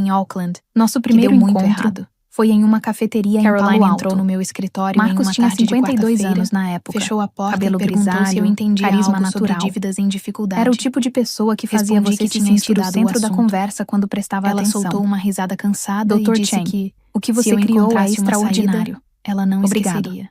em Auckland. Nosso Primeiro primeiro muito encontro errado. Foi em uma cafeteria em Caroline Palo Alto. entrou no meu escritório Marcos em uma tinha tarde de 52 quarta-feira, anos na época. Fechou a porta Cabelo e perguntou grisalho, se eu entendia carisma algo sobre natural. dívidas em dificuldade. Era o tipo de pessoa que fazia Respondi você que se tinha sentir o estudado o centro da assunto. conversa quando prestava Ela atenção. soltou uma risada cansada Dr. e disse Chen, que o que se você eu criou é encontrasse uma extraordinário. saída, ela não Obrigado. esqueceria.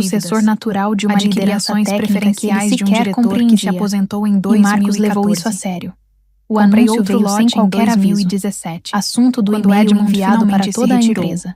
sucessor natural de uma liderança Adquirições técnica preferenciais que ele de um sequer diretor que se compreendia. aposentou em E 2014. Marcos levou isso a sério. O Comprei anúncio outro veio sem lote em qualquer aviso. 2017. Assunto do Quando e-mail Edmund enviado para finalmente se toda a retirou. empresa.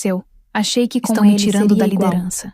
aconteceu. Achei que com Estão me ele tirando seria da igual. liderança.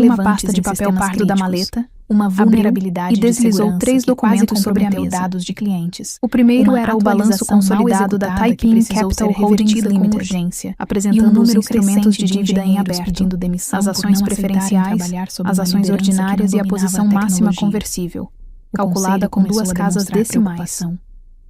tirou uma relevantes pasta de em papel sistemas pardo da críticos, maleta, uma abriu vulnerabilidade e deslizou de 3 segurança que quase documentos sobre a comprometeu mesa. dados de clientes. O primeiro Uma era o balanço atualização mal consolidado da executada que Taiping precisou Capital ser Holdings revertida com Limited, urgência, e apresentando um os número instrumentos de crescente de dívida em engenheiros aberto, pedindo demissão as por ações não aceitarem preferenciais, trabalhar sob as uma ações liderança que não ordinárias e a dominava posição a máxima tecnologia. conversível. O Calculada conselho com começou 2 a casas demonstrar decimais. preocupação.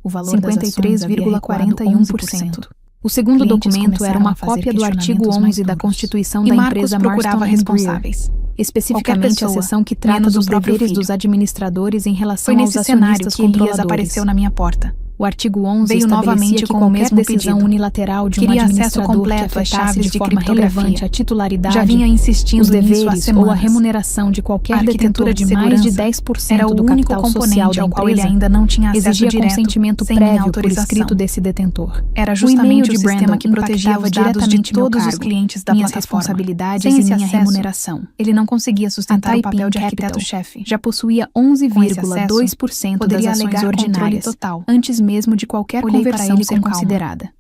O valor das ações havia recuado 53,41%. O segundo Clientes documento era uma começaram a fazer cópia do artigo questionamentos mais 11 da duros. Constituição E da Marcos empresa procurava Marston Greer, responsáveis. especificamente a Qualquer pessoa, seção que trata menos o dos próprio deveres filho. dos administradores em relação Foi aos nesse cenário acionistas que Elias controladores. apareceu na minha porta. O artigo 11 Veio estabelecia novamente que com o qualquer mesmo decisão pedido. unilateral de um Queria acesso administrador que completo às afetasse chaves de de forma criptografia. relevante a titularidade, Já vinha insistindo os nisso há deveres ou a semanas. remuneração de qualquer A arquitetura detentor de de mais de segurança 10% era o do único capital social componente da ao qual ele empresa, ainda não tinha acesso exigia direto, consentimento sem prévio minha por autorização. escrito desse detentor. Era O justamente e-mail o de sistema Brandon que protegia impactava os dados de diretamente meu todos os cargo, clientes da minhas plataforma. responsabilidades Sem e esse minha acesso, remuneração. ele não conseguia sustentar A o papel de Taiping Capital arquiteto-chefe. já possuía Com esse acesso, 11,2% das poderia ações alegar controle ordinárias, total. antes mesmo de qualquer Olhei para conversão ele ser com calma. considerada.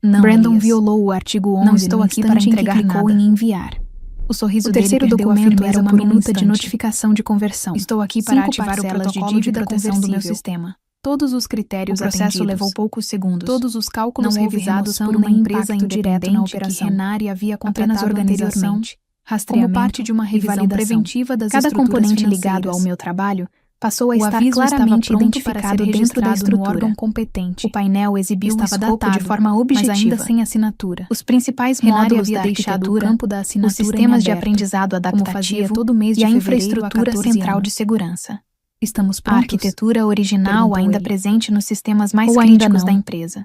Não, Brandon Elias. violou o artigo 11 Não estou no aqui instante para em que entregar clicou nada. em enviar. O sorriso O dele terceiro perdeu a documento firmeza era uma por um minuta de instante. notificação de conversão. Estou aqui para 5 ativar o parcelas protocolo de dívida proteção do meu conversível. sistema. Todos os O critérios processo atendidos. levou poucos segundos. Todos os cálculos Não houve revisados remoção por uma nem empresa impacto independente direto na que operação. Renari havia Apenas contratado organização, anteriormente, rastreamento como parte de uma e revisão validação. preventiva das Cada estruturas componente financeiras. ligado ao meu trabalho passou a O estar aviso claramente estava pronto identificado para ser dentro da registrado no estrutura. órgão competente. O painel exibiu um Estava escopo datado, de forma mas objetiva, ainda sem assinatura. Os principais Renari módulos havia da deixado o arquitetura, campo da os assinatura sistemas em de aberto, aprendizado como fazia adaptativo todo mês de e a fevereiro há infraestrutura 14 central anos. de segurança. Estamos A prontos? arquitetura original Perguntou ainda ele. presente nos sistemas mais Ou ainda críticos não? da empresa.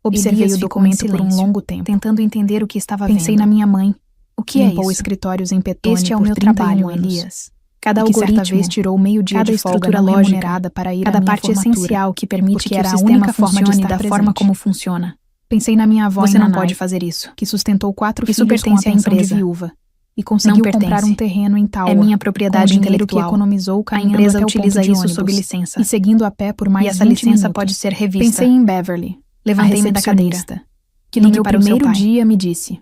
Observei Elias o ficou em documento por um silêncio, longo tempo. tentando entender o que estava Pensei vendo. na minha mãe. O que é Limpou isso? escritórios em Petone Este é o por meu 31 trabalho, anos. Elias. Cada E que certa algoritmo, vez tirou meio dia cada de folga estrutura não lógica, remunerada para ir cada à minha parte formatura, essencial que permite porque que era o a sistema única forma de funcione estar da forma presente. como funciona. Pensei na minha avó Você em não Nanai, pode fazer isso. que sustentou 4 Isso filhos com pertence a à pensão de empresa. viúva e conseguiu Não comprar pertence. um terreno em Taua. É minha com o propriedade dinheiro que intelectual. economizou A caminhando empresa até o utiliza ponto de isso ônibus sob licença. e seguindo a pé por mais E essa 20 licença minutos. pode ser revista. Pensei em Beverly, Levantei-me a da cadeira. recepcionista, que no Ligue meu para o seu primeiro pai. dia me disse: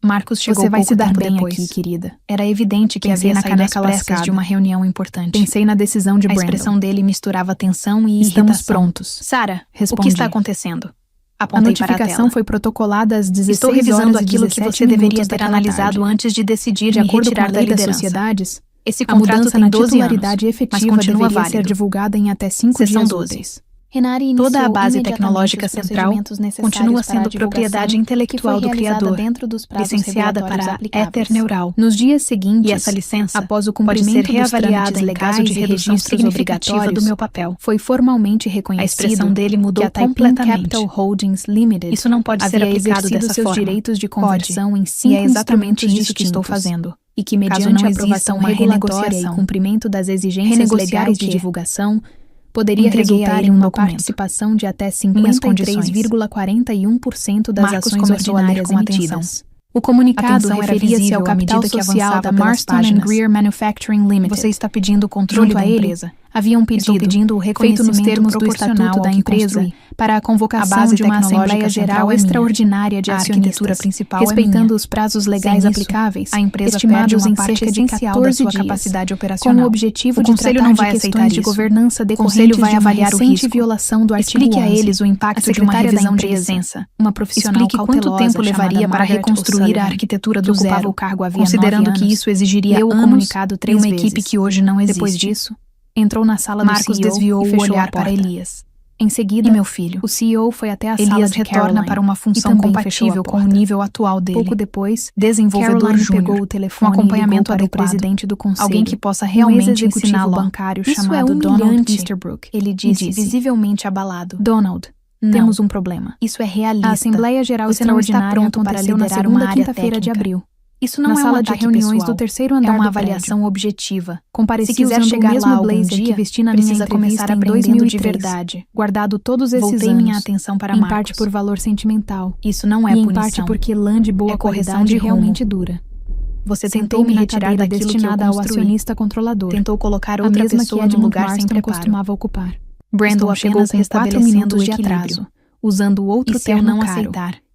Marcos chegou "Você vai pouco se dar tempo bem depois. aqui, querida." Era evidente que Pensei havia na saído às caneca pressas lascada. de uma reunião importante. Pensei na decisão de A Brandon. expressão dele misturava tensão e Estamos irritação. prontos. Sara, o Respondi. que está acontecendo? A Apontei para a notificação tela. foi protocolada às 16 Estou revisando horas e aquilo que 17 você deveria minutos ter daquela analisado tarde. antes de decidir De me acordo com retirar a da lei das liderança. sociedades, Esse a contrato mudança tem na 12 titularidade anos, efetiva mas continua deveria ser válido. divulgada em até 5 Seção dias 12. úteis. Renari Toda a base tecnológica central continua sendo propriedade intelectual do criador, licenciada para a Ether Neural. Nos dias seguintes, E essa licença após o pode cumprimento ser dos reavaliada trâmites em legais caso de e redução registros significativa obrigatórios, do meu papel. foi formalmente A reconhecido expressão dele que mudou a Taiping completamente. Capital Holdings Limited Isso não pode ser havia aplicado exercido dessa seus forma. direitos de Pode. conversão em E 5 é exatamente instrumentos isso que estou distintos. fazendo. E que, Caso mediante não a exista aprovação uma regulatória e renegociação. cumprimento das exigências Renegociar legais o de quê? divulgação, poderia Entreguei a resultar ele em um uma documento. participação de até Minhas condições. 53,41% das Marcos ações começou a ler ordinárias com atenção. emitidas. O comunicado Atenção era referia-se visível ao à capital medida que social avançava da pelas Marston and páginas. Greer Manufacturing Limited. Você está pedindo o controle Junto a da ele, empresa. havia um Estou pedido, pedindo o feito nos reconhecimento termos do proporcional Estatuto da ao que empresa, construí. para a A convocação base de uma tecnológica Assembleia central Geral é minha. extraordinária de A acionistas, arquitetura principal é respeitando minha. os prazos legais Sem isso, aplicáveis, a empresa perde estimados uma em parte cerca de essencial da 14 sua dias, capacidade com operacional. o objetivo O de Conselho tratar não de vai aceitar questões de isso. governança O Conselho decorrentes vai de uma avaliar o recente risco. violação do artigo Explique a 11. eles o impacto A de uma secretária da revisão de empresa, licença. uma profissional Explique quanto cautelosa tempo levaria chamada para Margaret reconstruir O'Sullivan, a arquitetura que do ocupava zero, o cargo havia considerando 9 que anos. isso exigiria Leu o anos comunicado e 3 uma vezes. equipe que hoje não existe. Depois disso, entrou na sala Marcos do CEO desviou e o fechou olhar a porta. para Elias. Em seguida, E meu filho? o CEO foi até a sala Elias de retorna Caroline para uma função e também fechou compatível a com o porta. nível atual dele. Pouco depois, Desenvolvedor Caroline júnior, pegou o telefone com acompanhamento e ligou para o adequado. presidente do conselho, Alguém que possa um realmente ex-executivo ensiná-lo. bancário Isso é chamado Donald humilhante, Easterbrook. ele disse, visivelmente abalado. Donald, Não. temos um problema. Isso é realista. A Assembleia Geral Você não está Extraordinária pronto para aconteceu na liderar segunda uma área quinta-feira de técnica. abril. Isso não Na é sala um de ataque reuniões pessoal. do terceiro É andar uma do avaliação objetiva. Compareci Se quiser usando chegar o lá mesmo algum blazer dia, que vesti na precisa minha entrevista começar em aprendendo 2003, de verdade. guardado todos esses Voltei anos, minha atenção para em Marcos. parte por valor sentimental, Isso não é e em punição. parte porque lã de boa É correção qualidade de rumo. realmente dura. Você tentou Sentei-me me na retirar cadeira daquilo que eu destinada ao construí. acionista controlador, Tentou colocar a outra mesma pessoa que no Edmund lugar sem Marston preparo. costumava ocupar. Brandon Estou chegou apenas com 4 restabelecendo minutos o de equilíbrio, atraso. usando outro E se eu terno não caro, aceitar?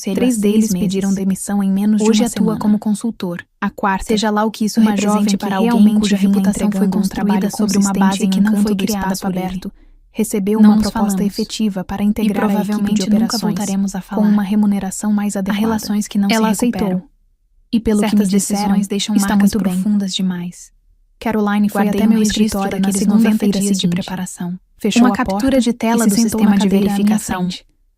conselho 3 há 6 deles meses. pediram demissão em menos de Hoje uma atua semana. como consultor. A quarta, Seja lá o que isso uma represente jovem para que alguém realmente cuja vinha reputação foi entregando um construída trabalho sobre uma base consistente que em um não canto foi do criada espaço por ele. aberto, recebeu Não uma nos proposta falamos. efetiva para E integrar a equipe provavelmente de nunca operações, voltaremos a com falar. uma remuneração mais Há adequada. relações que não Ela se recuperam. aceitou. E pelo que me Certas disseram, decisões deixam está marcas muito bem. profundas demais. Caroline foi Guardei até um meu registro escritório daqueles naqueles 90 dias dias de seguinte. preparação. Fechou Uma a captura porta de tela e se do sentou sistema na de cadeira à minha verificação. frente.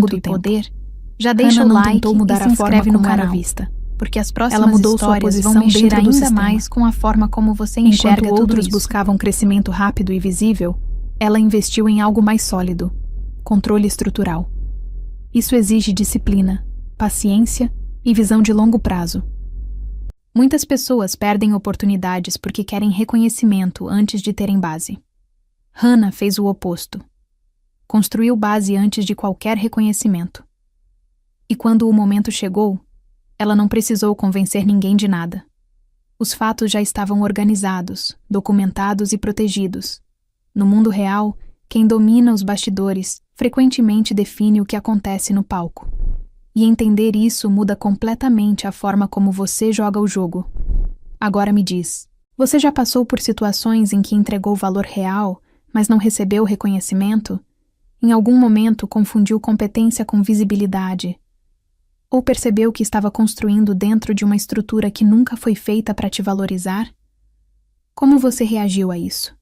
conhecimento e poder, já deixa o like e se inscreve no canal, porque as próximas histórias vão mexer ainda mais com a forma como você enxerga tudo isso. Enquanto outros buscavam crescimento rápido e visível, ela investiu em algo mais sólido. controle estrutural. Isso exige disciplina, paciência e visão de longo prazo. Muitas pessoas perdem oportunidades porque querem reconhecimento antes de terem base. Hannah fez o oposto. Construiu base antes de qualquer reconhecimento. E quando o momento chegou, ela não precisou convencer ninguém de nada. Os fatos já estavam organizados, documentados e protegidos. No mundo real, quem domina os bastidores frequentemente define o que acontece no palco. E entender isso muda completamente a forma como você joga o jogo. Agora me diz, você já passou por situações em que entregou valor real, mas não recebeu reconhecimento? Em algum momento confundiu competência com visibilidade? Ou percebeu que estava construindo dentro de uma estrutura que nunca foi feita para te valorizar? Como você reagiu a isso?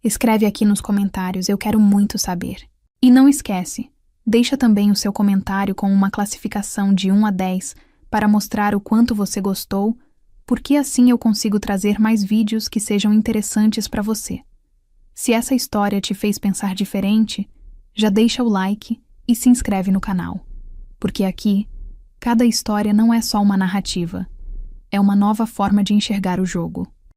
Escreve aqui nos comentários, eu quero muito saber. E não esquece, deixa também o seu comentário com uma classificação de 1 a 10 para mostrar o quanto você gostou, porque assim eu consigo trazer mais vídeos que sejam interessantes para você. Se essa história te fez pensar diferente, já deixa o like e se inscreve no canal. Porque aqui, cada história não é só uma narrativa, é uma nova forma de enxergar o jogo.